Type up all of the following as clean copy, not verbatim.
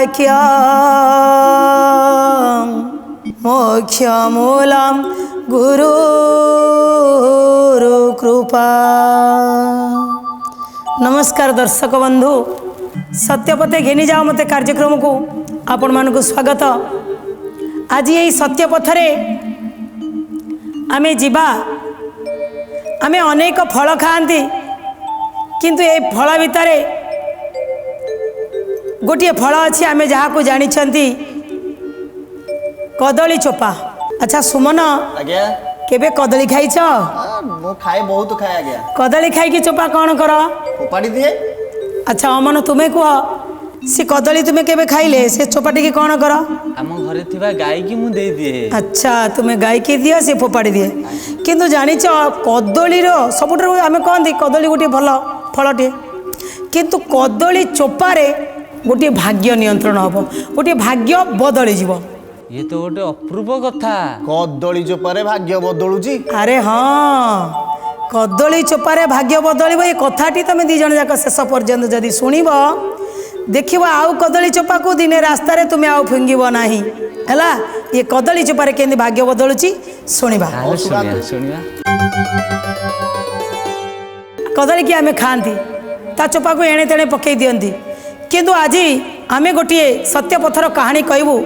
वाक्यं मोक्षमूलं गुरुकृपा। नमस्कार दर्शक बंधु, सत्यपथे घेनी जाओ मते कार्यक्रम को आपण मानक स्वागत। आज यही सत्यपथरे आमे जीवा। आमे अनेक फल खाती किंतु ये फल भितर गोटे फल अच्छी आमे जहाँ को जानी कदली चोपा। अच्छा सुमन, आज्ञा केबे कदली खाइछ? मो खाए बहुत खाए आज्ञा। कदली खाई चोपा कौन कर? फोपाड़ी दिए। अच्छा अमन तुम्हें कह, से कदली तुम्हें केबे खाइले से चोपाटी की कौन कर? आम घरे थिबा गाय की मु दे दिए। अच्छा तुम्हें गाय की दियो, से फोपाड़ी दिए। किंतु जानिच कदली सबुठ आम कहती कदली गोटे भल फलटे, किंतु कदली चोपारे गोटे भाग्य नियंत्रण हम, गोटे भाग्य बदली जीव। ये तो गोटे अपूर्व कथा। कदली चोपारे भाग्य बदलुची। अरे हाँ, कदली चोपारे भाग्य बदल। ये कथाटी तुम दी जन जाक शेष पर्यंत जदि शुणव देख आउ कदली चोपा को दिने रास्ता तुम्हें आउ फिंगब ना है। ये कदली चोपारे केंदी भाग्य बदलुची शुणवा। कदली की आमे खाती ता चोपा को एणे तेणे पकई दियंती, किंतु आज आमे गोटे सत्यपथर कहानी कहबू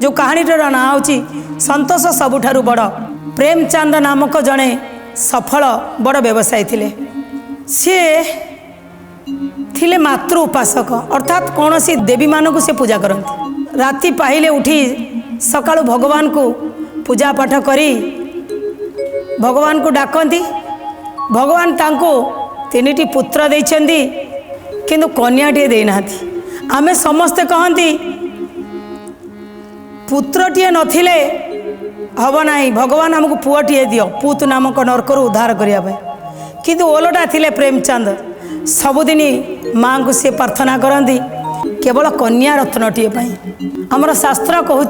जो कहानीटर ना हूँ संतोष सबुठारु बड़। प्रेमचंद नामक जड़े सफल बड़ व्यवसायी थिले। सी थिले मातृ उपासक, अर्थात कौन सी देवी मानक से पूजा करती। राति पाहिले उठी सकाळु भगवान को पूजा पाठ करी भगवान को डाकती। भगवान तांको तीनिटी पुत्र देइछन्ती किंतु कन्याटे देना। आमे समस्ते कहती पुत्रटीए नथिले हब नाही, भगवान आमको पुअटीए दियो पूत नामक नरकर उद्धार करने। किंतु ओलटा थिले प्रेमचंद सबुदिन माँ को सी प्रार्थना करती केवल कन्या रत्नटीए। आमर शास्त्र कहूँ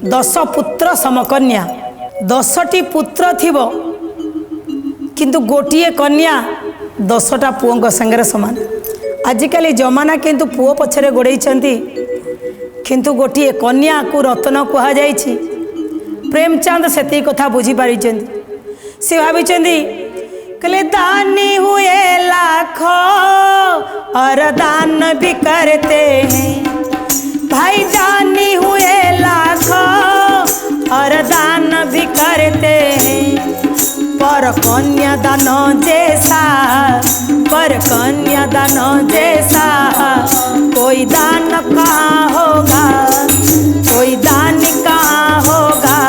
10 पुत्र समकन्या। 10टी पुत्र थिबो किंतु गोटिए कन्या 10टा पुओं संगे समान। आजिकल जमाना किंतु पुओ पछरे गोड़े किंतु गोटे कन्या को रत्न कह जाए। प्रेमचंद से कथा बुझी पारी से भावी कहले दानी हुए लाख और दान भी करते हैं भाई। दानी हुए लाख और दान भी करते हैं, पर कन्या दान जैसा, पर कन्या दान जैसा कोई दान कहाँ होगा, कोई दान कहाँ होगा,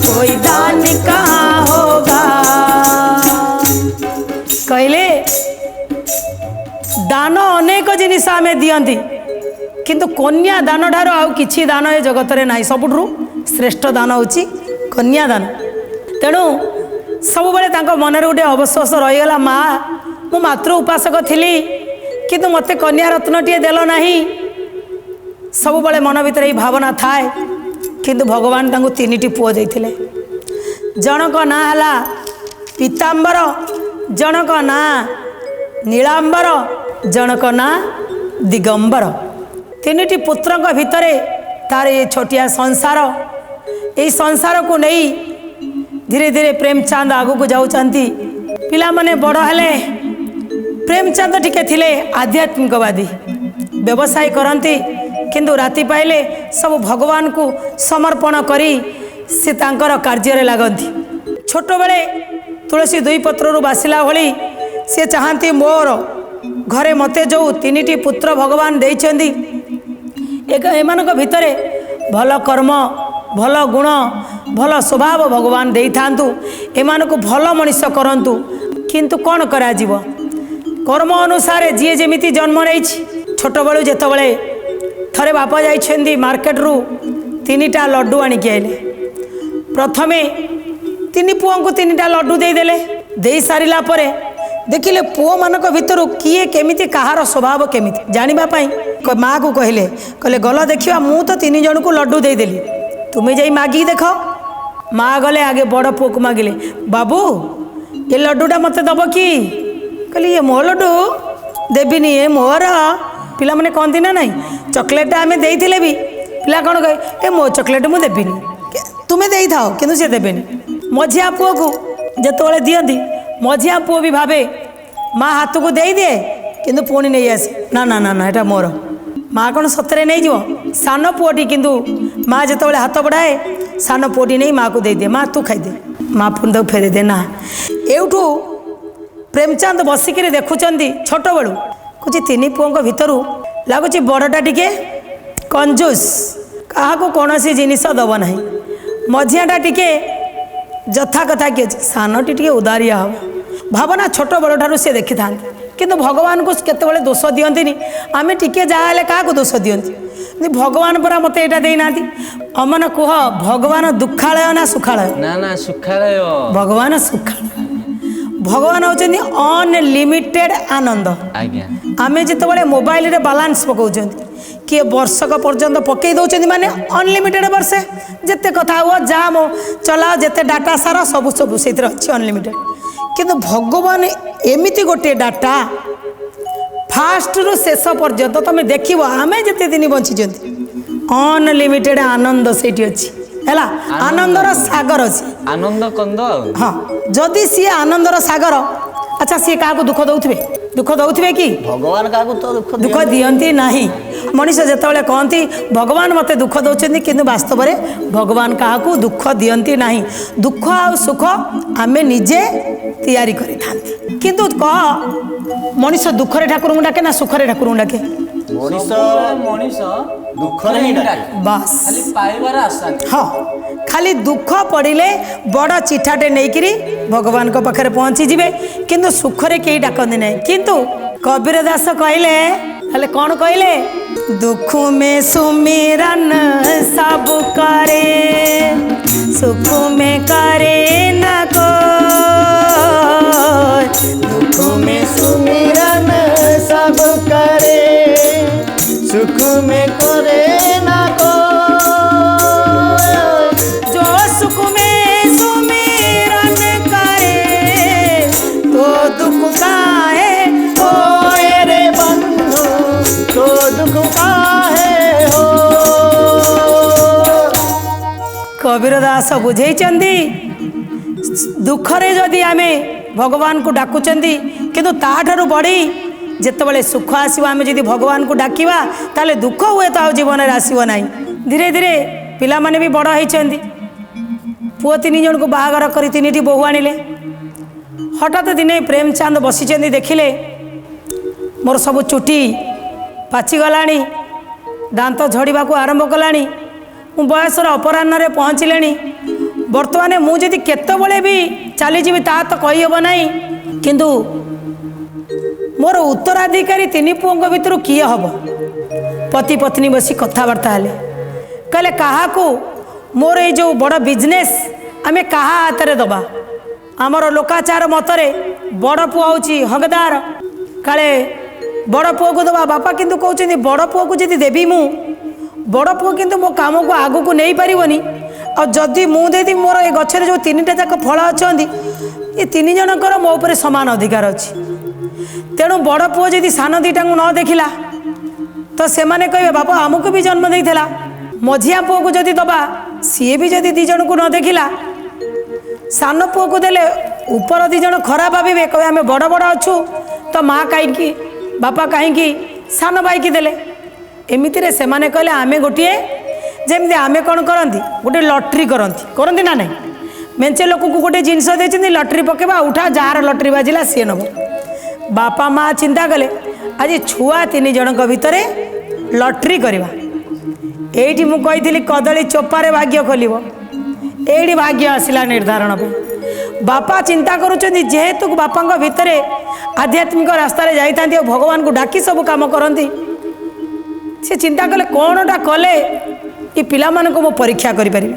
कोई दान कहाँ होगा। कहले दान अनेक जिनिस आमे दियंती किंतु कन्या दान ठारो आउ किछि दान ए जगत रे नाही। सबुठु श्रेष्ठ दान होछि कन्या दान। तेणु सब बेले तांको मन रे गोटे अवश्वास रहीगला, माँ मु मातृ उपासक थिली किंतु मते कन्या रत्नटीए देल नाही। सब बेले मन भीतर ही भावना थाए। किंतु भगवान तांको 3टी पुओ देइथिले। जनक ना हला पीतांबर, जनक ना नीलांबर, जनक ना दिगंबर। 3टी पुत्रक भितरे तार ये छोटिया संसार, यही संसार को नहीं धीरे धीरे प्रेमचंद आगु को जाउचंती। पिला माने बड़ हेले। प्रेमचंद टिके थिले आध्यात्मिकवादी, व्यवसाय करती किंतु राति पाइले सब भगवान को समर्पण करी से तांकर कार्य लगती। छोट बेले तुलसी 2 पत्रु बासिला भली से चाहती मोर घरे मते जो 3टी पुत्र भगवान देइछंदी एमानक भितरे भल कर्म, भल गुण, भल स्वभाव भगवान दे थांतु, एमानक भल मनीष करंतु। किंतु कौन करा जीव कर्म अनुसार जी जेमिति जन्म नहीं। छोट बेलू जेतबले थरे बापा जाइछंदी मार्केट रु 3टा लड्डू आनिक आइले। प्रथमे 3 पुओं को 3टा लड्डू देदेले। दे सारिला परे देखिले पुओ मानक भितर किए केमिति कहार स्वभाव केमिति जानिबा पई माँ को कहले गल देखिया मु तो 3 जन को लड्डू देदेली, तुम्हें जाई मागी देख। माँ गले आगे बड़ पुओ को मागिले, बाबू ये लड्डूटा मत दब कि? कहली ये मो लड्डू देविनी, ये मोर ପିଲାମାନେ କହନ୍ତି ନା ନାହିଁ ଚକୋଲେଟ୍ଟା ଆମେ ଦେଇଥିଲେ ବି ପିଲା କ'ଣ କହେ ଏ ମୋ ଚକୋଲେଟ୍ ମୁଁ ଦେବିନି ତୁମେ ଦେଇଥାଅ କିନ୍ତୁ ସେ ଦେବେନି। ମଝିଆ ପୁଅକୁ ଯେତେବେଳେ ଦିଅନ୍ତି ମଝିଆ ପୁଅ ବି ଭାବେ ମା ହାତକୁ ଦେଇଦିଏ କିନ୍ତୁ ପୁଣି ନେଇ ଆସେ ନା ନା ନା ନା ଏଇଟା ମୋର। ମା କ'ଣ ସତରେ ନେଇଯିବ? ସାନ ପୁଅଟି କିନ୍ତୁ ମା ଯେତେବେଳେ ହାତ ବଢ଼ାଏ ସାନ ପୁଅଟି ନେଇ ମାଆକୁ ଦେଇଦିଏ ମା ତୁ ଖାଇଦେ ମା ପୁଣି ତାକୁ ଫେରିଦିଏ ନା। ଏଇଠୁ ପ୍ରେମଚାନ୍ଦ ବସିକିରି ଦେଖୁଛନ୍ତି ଛୋଟବେଳୁ କହୁଛି ତିନି ପୁଅଙ୍କ ଭିତରୁ ଲାଗୁଛି ବଡ଼ଟା ଟିକେ କଞ୍ଜୁସ୍ କାହାକୁ କୌଣସି ଜିନିଷ ଦେବ ନାହିଁ ମଝିଆଟା ଟିକେ ଯଥା କଥା କି ଅଛି ସାନଟି ଟିକେ ଉଦାରିଆ ହେବ ଭାବନା ଛୋଟବେଳଠାରୁ ସେ ଦେଖିଥାନ୍ତି। କିନ୍ତୁ ଭଗବାନଙ୍କୁ କେତେବେଳେ ଦୋଷ ଦିଅନ୍ତିନି ଆମେ ଟିକେ ଯାହା ହେଲେ କାହାକୁ ଦୋଷ ଦିଅନ୍ତି ଭଗବାନ ପରା ମୋତେ ଏଇଟା ଦେଇନାହାନ୍ତି। ଅମନ କୁହ ଭଗବାନ ଦୁଃଖାଳୟ ନା ସୁଖାଳୟ? ନା ନା ସୁଖାଳୟ। ଭଗବାନ ସୁଖାଳୟ। ଭଗବାନ ହେଉଛନ୍ତି ଅନଲିମିଟେଡ୍ ଆନନ୍ଦ। ଆଜ୍ଞା ଆମେ ଯେତେବେଳେ ମୋବାଇଲରେ ବାଲାନ୍ସ ପକାଉଛନ୍ତି କିଏ ବର୍ଷକ ପର୍ଯ୍ୟନ୍ତ ପକାଇ ଦେଉଛନ୍ତି ମାନେ ଅନଲିମିଟେଡ୍ ବର୍ଷେ ଯେତେ କଥା ହୁଅ ଯାହା ଚଲାଅ ଯେତେ ଡାଟା ସାର ସବୁ ସବୁ ସେଇଥିରେ ଅଛି ଅନଲିମିଟେଡ୍। କିନ୍ତୁ ଭଗବାନ ଏମିତି ଗୋଟିଏ ଡାଟା ଫାଷ୍ଟରୁ ଶେଷ ପର୍ଯ୍ୟନ୍ତ ତମେ ଦେଖିବ ଆମେ ଯେତେ ଦିନ ବଞ୍ଚିଛନ୍ତି ଅନଲିମିଟେଡ୍ ଆନନ୍ଦ ସେଇଠି ଅଛି ହେଲା। ଆନନ୍ଦର ସାଗର ଅଛି ଆନନ୍ଦ କନ୍ଦ। ହଁ ଯଦି ସିଏ ଆନନ୍ଦର ସାଗର ଆଚ୍ଛା ସିଏ କାହାକୁ ଦୁଃଖ ଦେଉଥିବେ? ଦୁଃଖ ଦେଉଥିବେ କି? ଭଗବାନ କାହାକୁ ତ ଦୁଃଖ ଦିଅନ୍ତି ନାହିଁ। ମଣିଷ ଯେତେବେଳେ କହନ୍ତି ଭଗବାନ ମୋତେ ଦୁଃଖ ଦେଉଛନ୍ତି କିନ୍ତୁ ବାସ୍ତବରେ ଭଗବାନ କାହାକୁ ଦୁଃଖ ଦିଅନ୍ତି ନାହିଁ। ଦୁଃଖ ଆଉ ସୁଖ ଆମେ ନିଜେ ତିଆରି କରିଥାନ୍ତି। କିନ୍ତୁ କହ ମଣିଷ ଦୁଃଖରେ ଠାକୁରଙ୍କୁ ଡାକେ ନା ସୁଖରେ ଠାକୁରଙ୍କୁ ଡାକେ? ମଣିଷ ଦୁଃଖରେ ହିଁ ଡାକେ ବାସ୍ ଖାଲି ପାଇବାର ଆଶା। ହଁ ଖାଲି ଦୁଃଖ ପଡ଼ିଲେ ବଡ଼ ଚିଠାଟେ ନେଇକିରି ଭଗବାନଙ୍କ ପାଖରେ ପହଞ୍ଚିଯିବେ କିନ୍ତୁ ସୁଖରେ କେହି ଡାକନ୍ତି ନାହିଁ। କିନ୍ତୁ କବୀର ଦାସ କହିଲେ ହେଲେ କ'ଣ କହିଲେ? ଦୁଃଖ ମେ ସୁମିରନ ସବୁ କରେ ସୁଖ ମେ କରେ ନା କୋ ଦୁଃଖ ମେ ସୁମିରନ ସବୁ करे सुख में करे ना को जो सुख में सुमिरन करे तो दुख काहे हो रे बंधु तो दुख काहे हो। कबीर दास बुझेइचंदी दुखरे जदि आमे भगवान को डाकुचंदी किंतु ताठारु बड़ी जितेबाला सुख आसो आम जब भगवान को डाकिबा ताले दुख हुए तो जीवन में आसो ना। धीरे धीरे पिला माने भी बड़ होती पुओ तीन जन को बाहागर कर तीन बोहू आनिले। हठात दिने प्रेमचांद बसी देखिले मोर सब चुटी पाचिगला दांत झड़वा को आरंभ कला मु बयसर अपराह्न पहुँचले बर्तमान मुझे केतबले भी चलीजी ता तो कहीहब ना किंतु मोर उत्तराधिकारी तीन पुओं भितर किए हम पति पत्नी बसी कथबार्ता हेले कहले क्या मोर ये जो बड़ बिजनेस आमे कहा हाथ में दबा आमर लोकाचार मतरे बड़ पुओ हूँ हकदार काले बड़ पुओ को दबा बापा किंतु कहते बड़ पुओ को जब देवी मु बड़ पुओ किंतु मो काम को आगू को नहीं पारिबनी और जदि मुझे मोर ये गचर जो तीन जाक फल अच्छा ये तीन जनकर मो उपर समान अधिकार अच्छी तेणु बड़ पुओ जदि सान दीटा न देखला तो से माने कहे बापा आमको भी जन्म देला मझिया पुओ को जदि दबा सी भी जदि दीज को न देखला सान पुओ को देले ऊपर दीज खराब भावे कहे आम बड़ बड़ अच्छु तो माँ कहीं बापा कहीं सान भाई की देले एमती से माने कहले आमे गोटे जमी आमे कौन करती गोटे लटरी करती ना नहीं मेंचे लोक को गोटे जिनस देती लटरी पकेबा उठा जार लटरी बाजिला सी नब बापा माँ चिंता कले आज छुआ तीन जन भितर लटरी करवा ये मुझी कदली चोपारे भाग्य खोल ये भाग्य आसला निर्धारण पे बापा चिंता करुँचेतु बापा भितर आध्यात्मिक रास्तार जाता भगवान को डाकी सब काम करती से चिंता कले कौनटा कले ये पिला मानक मो परीक्षा करें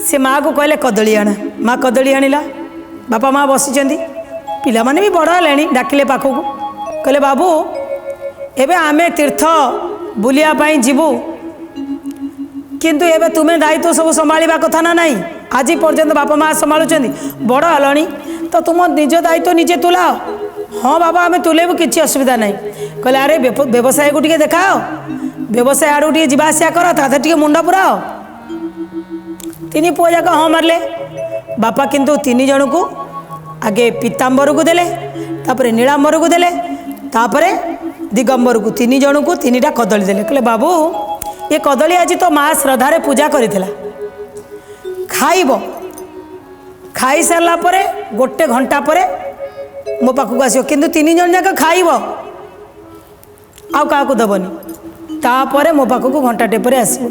से माँ को कहले कदली आना माँ कदली आनिला बापा माँ बसी पिला माने भी बड़ है डाकिले पाखक कहले बाबू एबे आमे तीर्थ बुलिया पाई जीवु किंतु एबे तुम्हें दायित्व सब संभाळिबा कथा ना नहीं आज पर्यंत बापा माँ संभालुचंदी बड़ हलणी तो तुम निज दायित्व निजे तुलाओ हाँ बाबा आम तुलेबू किसी असुविधा नहीं कहले अरे व्यवसाय को टे देखाओ व्यवसाय आड़ टे जावासिया कर ताते टे मुंड पुराओ तीन पुआ जाक हाँ मारे बापा किंतु तीन जन को आगे पीताम्बर को देले तापर नीलाम्बर को देले तापर दिगंबर को तीन जन को 3टा कदली देले कहले बाबू ये कदली आज तो माँ श्रद्धारे पूजा करिथिला खाइब खाई सारा पर 1 घंटा पर मो पाखक आसो किंतु 3 जन जाक खाइब आउ क्या दबनी तापर मो पाखक घंटाटे पर आसो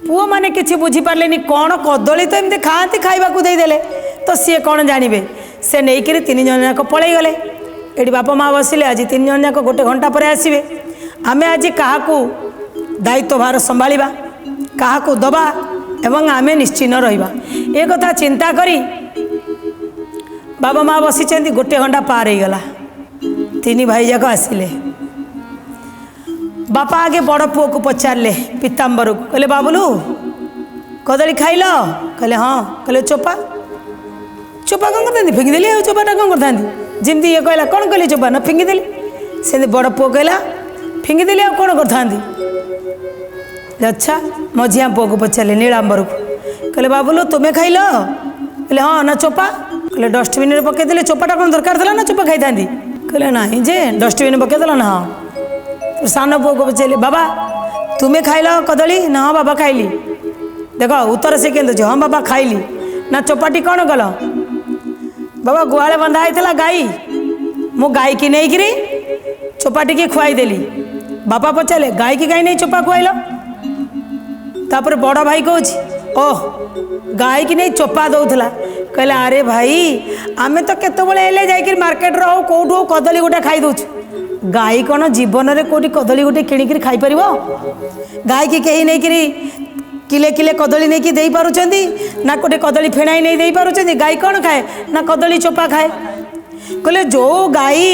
पुओ मैंने किसी बुझीपारे कौन कदली तो एमती खाती खाइबा देदेले तो सी कौन जानवे से नहीं 3 जन जाक पलि गले ये बापा माँ बसिले आज 3 जन जाक 1 घंटा पर आसवे आम आज क्या दायित्व भार संभाला क्या दबा एवं आम निश्चिन्न रहा ये कथा चिंता करी बाबा माँ बसी 1 घंटा पार हो गला 3 भाई जाक आसिले बापा आगे बड़ पुओ को पचारे पीताम्बर को कहले बाबुलू कदली खाइल कहले हाँ कहले चोपा चोपा कौन करता फिंगिदेली चोपाटा कौन करता जमी ये कहला कौन कहली चोपा ना फिंगिदेली से बड़ पुओ कहला फिंगिदेली कौन करता अच्छा मझिया पुओ को पचारे नीलाम्बर को कहले बाबुलू तुम्हें खाइल कहले हाँ ना चोपा कहले डस्टबिन में पकईदे चोपाटा कौन दरकार था ना चोपा खाई था कहले ना जे डस्टबिन पकईदेल ना हाँ सान पुओ को पचारे बाबा तुम्हें खाइल कदली ना हाँ बाबा खाइली देख उत्तर से कहते हाँ बाबा खाइली ना चोपाटी कौन कल बाबा गुआले बंधा होता गाई मु गाई की नहीं करी चोपाटी की खुआईदेली बापा पचारे गाई की गाई नहीं चोपा खुआल तापर बड़ भाई कौच ओह गाई की नहीं चोपा दौला कहला अरे भाई आम तो केतबले जाकर मार्केट रो कौटू कदली गोटे खाई दौचु गाई कौन जीवन में कौटी कदली गोटे किणिक खाईपर गाई की कहीं नहीं करी किले किले कदली नहीं दे पारुचंदी ना गोटे कदली फेणाई नहीं दे पारुचंदी गाई कौन खाए ना कदली चोपा खाए कहले जो गाई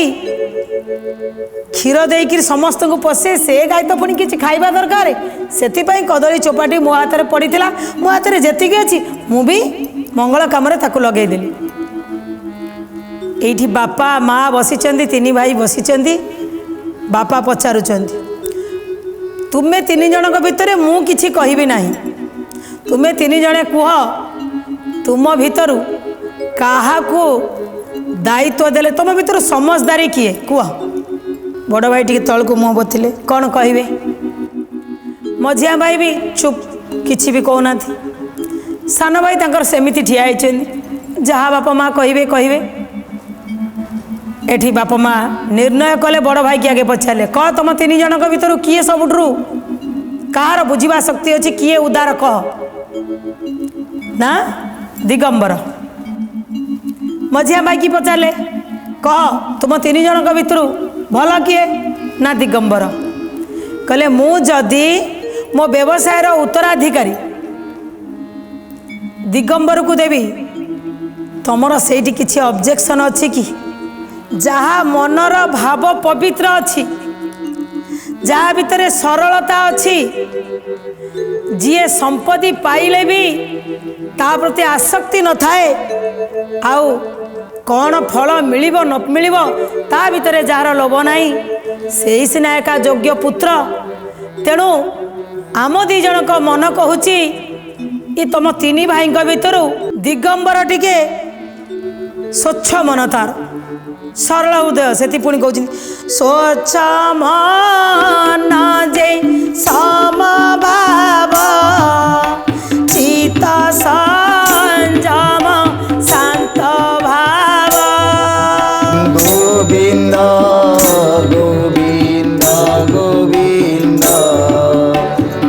क्षीर देकर समस्त को पोषे से गाई तो पुणी किसी खाइबा दरकार से कदली चोपाटी मो हाथ में पड़ा मो हाथ में जी अच्छी मुझे मंगल कम लगेदेली ये बापा माँ बसी 3 भाई बसी बापा पचारुंट तुम्हें 3 जन भितर मु किछि कहबी नहीं तुम्हें 3 जने कह तुम भितर क्या दायित्व देले तुम भितर समझदारी किए कह बड़ भाई टी तल को मुँह बोथिले कौन कहे मझिया भाई भी चुप किछि भी कहना सान भाई तंकर सेमिति ठिया जहाँ बापा माँ कहे कहे एठी बापा माँ निर्णय कले बड़ भाई की आगे पचारे कह तुम 3 जन भितर किए सबुठू कहार बुझा शक्ति अच्छी किए उदार कह ना दिगंबर मझिया भाई की पचारे कह तुम 3 जन भितर भल किए ना दिगंबर कहले मु जदि मो व्यवसायर उत्तराधिकारी दिगंबर को देवी तुमर सेठी किछि ऑब्जेक्शन अच्छी कि जहाँ मनर भाव पवित्र अच्छी जहाँ भितर सरलता अच्छी जी संपत्ति पाइले भी ता प्रति आसक्ति न थाए आउ कौन फल मिलिबो न मिलिबो ता भितर जार लोभ नाही से सिना एका योग्य पुत्र तेणु आम 2 जन को मन कहूची ये तुम 3 भाई भितर दिगंबर टिके स्वच्छ मन तार सरल हृदय से पुणी कहते स्वच्छ मन जे समभाव चित्त संयम शांत भाव गोविंद गोविंद गोविंद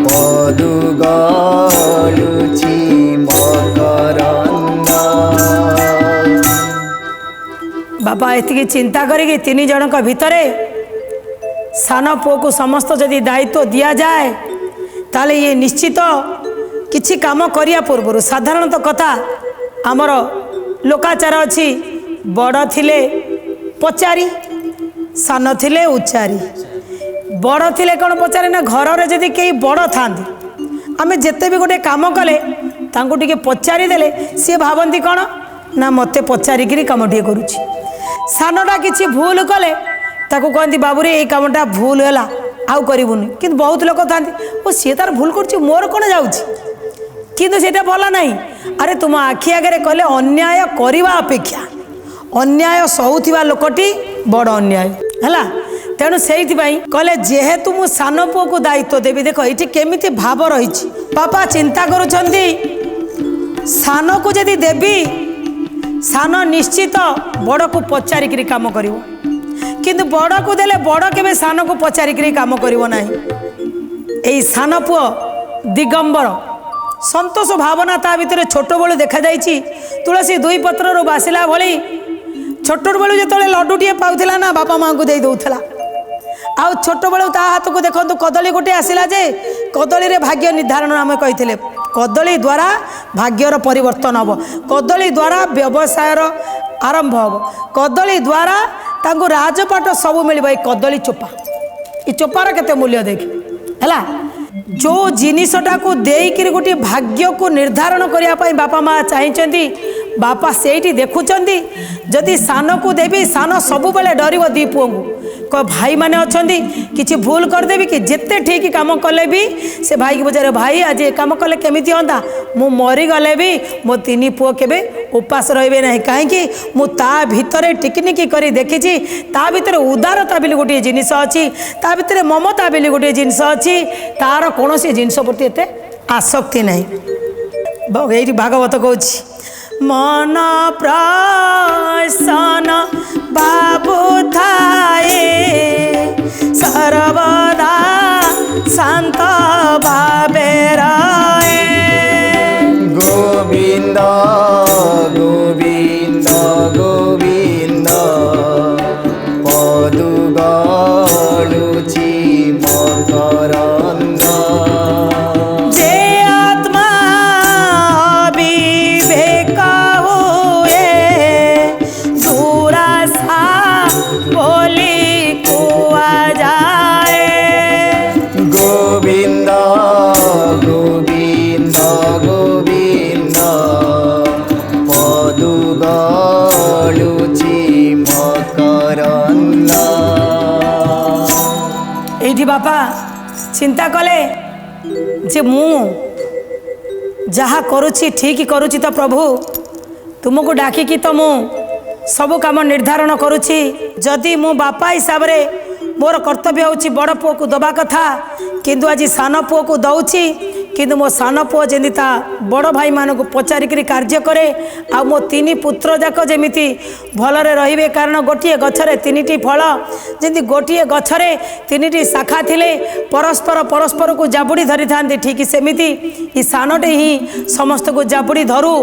पदु गलुची मकरंद बापा एति चिंता करी 3 जन भितर सान पुओ को समस्त जदि दायित्व दि जाए ताले ये निश्चित किछि काम करिया पूर्व साधारणतः कथा आमर लोकाचार अच्छी बड़ थिले पचारी सान थिले उच्चारी बड़ थिले कौन पचारे ना घर में जदि कई बड़ था आम जिते भी गोटे काम कले तांको टिके पचारी देले सी भावती कौन ନା ମୋତେ ପଚାରିକିରି କାମଟିଏ କରୁଛି। ସାନଟା କିଛି ଭୁଲ କଲେ ତାକୁ କହନ୍ତି ବାବୁରେ ଏଇ କାମଟା ଭୁଲ ହେଲା ଆଉ କରିବୁନି। କିନ୍ତୁ ବହୁତ ଲୋକ ଥାନ୍ତି ଓ ସିଏ ତାର ଭୁଲ କରୁଛି ମୋର କ'ଣ ଯାଉଛି, କିନ୍ତୁ ସେଇଟା ଭଲ ନାହିଁ। ଆରେ ତୁମ ଆଖି ଆଗରେ କଲେ ଅନ୍ୟାୟ କରିବା ଅପେକ୍ଷା ଅନ୍ୟାୟ ସହୁଥିବା ଲୋକଟି ବଡ଼ ଅନ୍ୟାୟ ହେଲା। ତେଣୁ ସେଇଥିପାଇଁ କହିଲେ ଯେହେତୁ ମୁଁ ସାନ ପୁଅକୁ ଦାୟିତ୍ୱ ଦେବି। ଦେଖ ଏଇଠି କେମିତି ଭାବ ରହିଛି। ବାପା ଚିନ୍ତା କରୁଛନ୍ତି ସାନକୁ ଯଦି ଦେବି ସାନ ନିଶ୍ଚିତ ବଡ଼କୁ ପଚାରିକିରି କାମ କରିବ, କିନ୍ତୁ ବଡ଼କୁ ଦେଲେ ବଡ଼ କେବେ ସାନକୁ ପଚାରିକିରି କାମ କରିବ ନାହିଁ। ଏଇ ସାନ ପୁଅ ଦିଗମ୍ବର ସନ୍ତୋଷ ଭାବନା ତା ଭିତରେ ଛୋଟବେଳୁ ଦେଖାଯାଇଛି। ତୁଳସୀ ଦୁଇ ପତ୍ରରୁ ବାସିଲା ଭଳି ଛୋଟବେଳୁ ଯେତେବେଳେ ଲଡ଼ୁଟିଏ ପାଉଥିଲା ନା ବାପା ମାଆଙ୍କୁ ଦେଇ ଦେଉଥିଲା। ଆଉ ଛୋଟବେଳୁ ତା ହାତକୁ ଦେଖନ୍ତୁ କଦଳୀ ଗୋଟେ ଆସିଲା ଯେ କଦଳୀରେ ଭାଗ୍ୟ ନିର୍ଦ୍ଧାରଣ ଆମେ କହିଥିଲେ। କଦଳୀ ଦ୍ୱାରା ଭାଗ୍ୟର ପରିବର୍ତ୍ତନ ହେବ, କଦଳୀ ଦ୍ୱାରା ବ୍ୟବସାୟର ଆରମ୍ଭ ହେବ, କଦଳୀ ଦ୍ୱାରା ତାଙ୍କୁ ରାଜପାଟ ସବୁ ମିଳିବ। ଏଇ କଦଳୀ ଚୋପା, ଏ ଚୋପାର କେତେ ମୂଲ୍ୟ ଦେଖ ହେଲା। ଯେଉଁ ଜିନିଷଟାକୁ ଦେଇକିରି ଗୋଟିଏ ଭାଗ୍ୟକୁ ନିର୍ଦ୍ଧାରଣ କରିବା ପାଇଁ ବାପା ମା ଚାହିଁଛନ୍ତି, ବାପା ସେଇଠି ଦେଖୁଛନ୍ତି ଯଦି ସାନକୁ ଦେବି ସାନ ସବୁବେଳେ ଡରିବ ଦି ପୁଅଙ୍କୁ। ଭାଇମାନେ ଅଛନ୍ତି କିଛି ଭୁଲ କରିଦେବି କି, ଯେତେ ଠିକ୍ କାମ କଲେ ବି ସେ ଭାଇକି ପଚାରେ ଭାଇ ଆଜି ଏ କାମ କଲେ କେମିତି ହୁଅନ୍ତା, ମୁଁ ମରିଗଲେ ବି ମୋ ତିନି ପୁଅ କେବେ ଉପାସ ରହିବେ ନାହିଁ। କାହିଁକି ମୁଁ ତା ଭିତରେ ଟିକିନିକି କରି ଦେଖିଛି, ତା ଭିତରେ ଉଦାରତା ବୋଲି ଗୋଟିଏ ଜିନିଷ ଅଛି, ତା ଭିତରେ ମମତା ବୋଲି ଗୋଟିଏ ଜିନିଷ ଅଛି, ତାର କୌଣସି ଜିନିଷ ପ୍ରତି ଏତେ ଆସକ୍ତି ନାହିଁ। ଏଇଠି ଭାଗବତ କହୁଛି ମନ ପ୍ରସନ୍ନ ବାବୁ ଥାଏ ସର୍ବଦା ଶାନ୍ତ ଭାବେ ରହେ। ଗୋବିନ୍ଦ ଗୋବିନ୍ଦ ଗୋବିନ୍ଦ ପଦୁ ଗଳୁଛି ମକରନ୍ଦ। ଯେ ଆତ୍ମା ବିବେକ ହୁଏ ଦୁରାଶା ବୋଲି କୁହାଯାଏ। ଗୋବିନ୍ଦ ଗୋବିନ୍ଦ ଗୋବିନ୍ଦ ପଦୁ ଗଳୁଛି ମକରନ୍ଦ। এইটি বাপা চিন্তা কলে যে মু যাহা করুছি ঠিক করুছি তো প্রভু তুমକୁ ডাকিকি তো মু ସବୁ কাম ନିର୍ଦ୍ଧାରଣ କରୁଛି। ଯଦି ମୁଁ ବାପା ହିସାବରେ ମୋର କର୍ତ୍ତବ୍ୟ ହେଉଛି ବଡ଼ ପୁଅକୁ ଦେବା କଥା, କିନ୍ତୁ ଆଜି ସାନ ପୁଅକୁ ଦେଉଛି। କିନ୍ତୁ ମୋ ସାନ ପୁଅ ଯେମିତି ତା ବଡ଼ ଭାଇମାନଙ୍କୁ ପଚାରିକିରି କାର୍ଯ୍ୟ କରେ, ଆଉ ମୋ ତିନି ପୁତ୍ର ଯାକ ଯେମିତି ଭଲରେ ରହିବେ। କାରଣ ଗୋଟିଏ ଗଛରେ ତିନିଟି ଫଳ, ଯେମିତି ଗୋଟିଏ ଗଛରେ ତିନିଟି ଶାଖା ଥିଲେ ପରସ୍ପର ପରସ୍ପରକୁ ଜାବୁଡ଼ି ଧରିଥାନ୍ତି, ଠିକ୍ ସେମିତି ଏ ସାନଟେ ହିଁ ସମସ୍ତଙ୍କୁ ଜାବୁଡ଼ି ଧରୁ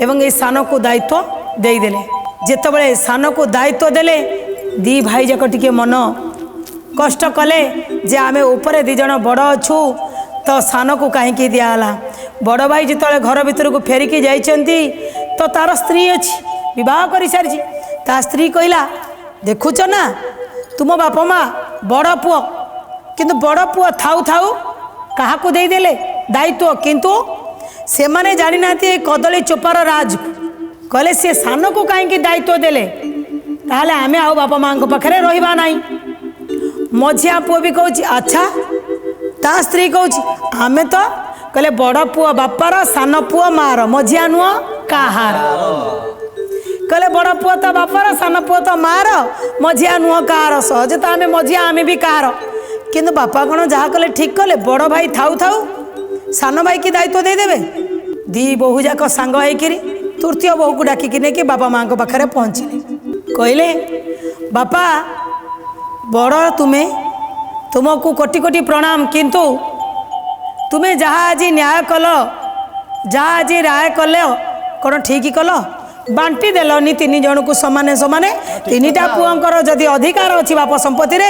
ଏବଂ ଏ ସାନକୁ ଦାୟିତ୍ୱ ଦେଇଦେଲେ। ଯେତେବେଳେ ସାନକୁ ଦାୟିତ୍ୱ ଦେଲେ ଦି ଭାଇ ଯାକ ଟିକେ ମନ କଷ୍ଟ କଲେ ଯେ ଆମେ ଉପରେ ଦି ଜଣ ବଡ଼ ଅଛୁ ତ ସାନକୁ କାହିଁକି ଦିଆହେଲା। ବଡ଼ ଭାଇ ଯେତେବେଳେ ଘର ଭିତରକୁ ଫେରିକି ଯାଇଛନ୍ତି ତ ତାର ସ୍ତ୍ରୀ ଅଛି, ବିବାହ କରିସାରିଛି। ତା ସ୍ତ୍ରୀ କହିଲା ଦେଖୁଛ ନା ତୁମ ବାପା ମା ବଡ଼ ପୁଅ, କିନ୍ତୁ ବଡ଼ ପୁଅ ଥାଉ ଥାଉ କାହାକୁ ଦେଇଦେଲେ ଦାୟିତ୍ୱ, କିନ୍ତୁ ସେମାନେ ଜାଣିନାହାନ୍ତି ଏ କଦଳୀ ଚୋପାର ରାଜ। କହିଲେ ସେ ସାନକୁ କାହିଁକି ଦାୟିତ୍ୱ ଦେଲେ, ତାହେଲେ ଆମେ ଆଉ ବାପା ମାଙ୍କ ପାଖରେ ରହିବା ନାହିଁ। ମଝିଆ ପୁଅ ବି କହୁଛି ଆଚ୍ଛା, ତା ସ୍ତ୍ରୀ କହୁଛି ଆମେ ତ କହିଲେ ବଡ଼ ପୁଅ ବାପାର ସାନ ପୁଅ ମାର, ମଝିଆ ନୁହଁ କାହାର। କହିଲେ ବଡ଼ ପୁଅ ତ ବାପାର ସାନ ପୁଅ ତ ମାର, ମଝିଆ ନୁହଁ କାହାର। ସହଜେ ତ ଆମେ ମଝିଆ, ଆମେ ବି କାହାର। କିନ୍ତୁ ବାପା କ'ଣ ଯାହା କଲେ ଠିକ୍ କଲେ? ବଡ଼ ଭାଇ ଥାଉ ଥାଉ ସାନ ଭାଇକି ଦାୟିତ୍ୱ ଦେଇଦେବେ। ଦି ବୋହୂ ଯାକ ସାଙ୍ଗ ହେଇକିରି ତୃତୀୟ ବୋହୂକୁ ଡାକିକି ନେଇକି ବାପା ମାଙ୍କ ପାଖରେ ପହଞ୍ଚିଲେ। କହିଲେ ବାପା ବଡ଼ ତୁମେ, ତୁମକୁ କୋଟି କୋଟି ପ୍ରଣାମ, କିନ୍ତୁ ତୁମେ ଯାହା ଆଜି ନ୍ୟାୟ କଲ, ଯାହା ଆଜି ରାୟ କଲ କ'ଣ ଠିକ୍ କଲ? ବାଣ୍ଟି ଦେଲନି ତିନି ଜଣକୁ ସମାନେ ସମାନେ। ତିନିଟା ପୁଅଙ୍କର ଯଦି ଅଧିକାର ଅଛି ବାପ ସମ୍ପତ୍ତିରେ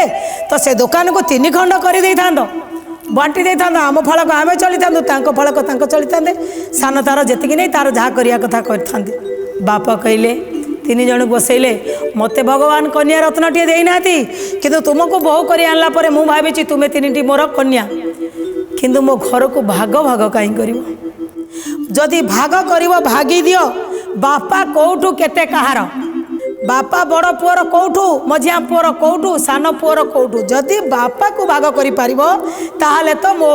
ତ ସେ ଦୋକାନକୁ ତିନି ଖଣ୍ଡ କରିଦେଇଥାନ୍ତ, ବାଣ୍ଟି ଦେଇଥାନ୍ତ। ଆମ ଫଳକ ଆମେ ଚଳିଥାନ୍ତୁ, ତାଙ୍କ ଫଳକ ତାଙ୍କ ଚଳିଥାନ୍ତେ। ସାନ ତାର ଯେତିକି ନେଇ ତାର ଯାହା କରିବା କଥା କରିଥାନ୍ତେ। ବାପ କହିଲେ ତିନି ଜଣକୁ ବସେଇଲେ, ମୋତେ ଭଗବାନ କନ୍ୟା ରତ୍ନଟିଏ ଦେଇନାହାନ୍ତି, କିନ୍ତୁ ତୁମକୁ ବୋହୂ କରି ଆଣିଲା ପରେ ମୁଁ ଭାବିଛି ତୁମେ ତିନିଟି ମୋର କନ୍ୟା, କିନ୍ତୁ ମୋ ଘରକୁ ଭାଗ ଭାଗ କାହିଁ କରିବ? ଯଦି ଭାଗ କରିବ ଭାଗି ଦିଅ, बापा कौटू केते कहार बापा बड़ पुअर कौटू मझिया पुअर कौटू सान पुअर कौटू जदि बापा को भाग करि पारिबो ताहाले तो मो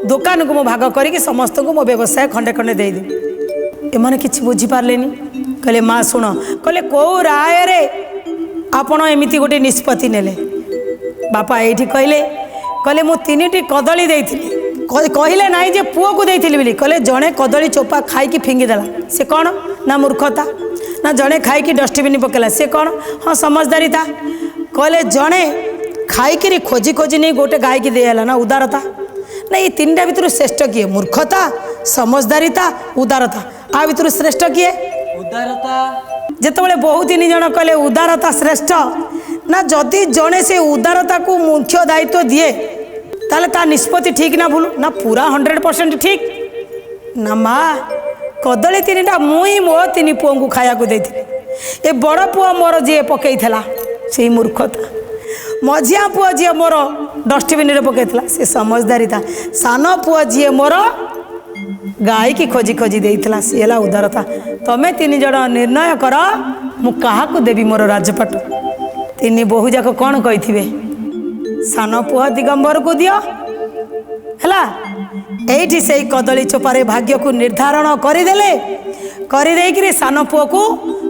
दुकान को मो भाग करिक समस्त को मो व्यवसाय खंडे खंडे दे दे। एमाने किछि बुझी पारलेनी कहले माँ शुण कहले कौ राय रे आपण एमिति गोटे निष्पत्ति नेले बापा एठी कहले कहले मु 3टी कदली देइथिली कहले नाई जे पुओ को देइथिली बोली कहले जणे कदली चोपा खाई फिंगी देला से कौन ना मूर्खता ना जड़े खाई डस्टबिन पकेला से कौन हाँ समझदारी था कहले जड़े खाई खोजी खोजी नहीं गोटे गाय की देला ना उदारता ना ये 3टा भितर श्रेष्ठ किए मूर्खता समझदारीता उदारता आ भितर श्रेष्ठ किए उदारता जिते बहु 3 जन कहले उदारता श्रेष्ठ ना जदि जड़े से उदारता को मुख्य दायित्व दिए ताले ता निष्पत्ति ठीक ना भूल ना पूरा 100% ठीक ना माँ कदली 3टा मुई मो 3 पुओं को खाया को देती ए बड़ पुओ मोर जी पकई से मूर्खता मझिया पुओ जी मोर डस्टबिन रे पकई से समझदारी था सान पुओ जी मोर गाय की खोजी खोजी देइथिला सी हला उदारता तमे 3 जण निर्णय कर मु कहा को देवी मोर राजपाट 3 बहु जाक कौन कही सान पुओ दिगंबर को दियो हला एठी से कदली चोपारे भाग्य को निर्धारण करदे सान पुओ को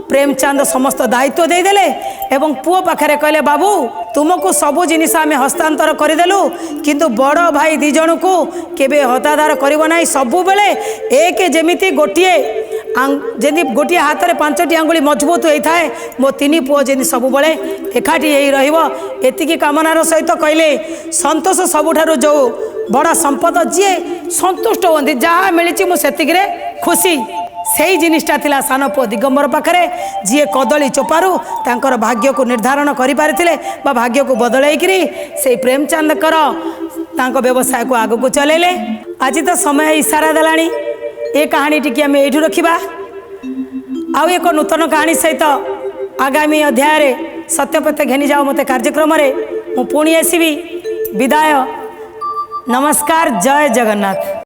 प्रेमचंद समस्त दायित्व देदेले एवं पुओ पाखे कहले बाबू तुमको सबू जिनिस आम हस्तांतर करदेलु किंतु बड़ भाई 2 जन को केबे हतादार करिवो नाही सबु बेले एक जेमिति गोटिए जदि गोटिए हाथ में 5टी आंगुली मजबूत होता है मो 3 पुओ जमी सब बेले एकाठी एतिकी कामनार सहित कहले संतोष सबुठारु जो बड़ा संपद जी संतुष्ट होती जहाँ मिली मुझे खुशी से ही जिनिसटा थिला सान पुओ दिगंबर पाखरे जी कदली चोपारू तांकर भाग्य को निर्धारण करि पारिथिले बा भाग्य को बदलैकरी से प्रेमचंद कर तांको व्यवसाय को आगु को चलेले। आज तो समय इशारा देलानी ए कहानी टिकी आम ये रखा आउ एक नूतन कहानी सहित आगामी अध्याय रे सत्यपथ घेनी जाओ मते कार्यक्रम रे मु पुणी आसबि विदाय नमस्कार जय जगन्नाथ।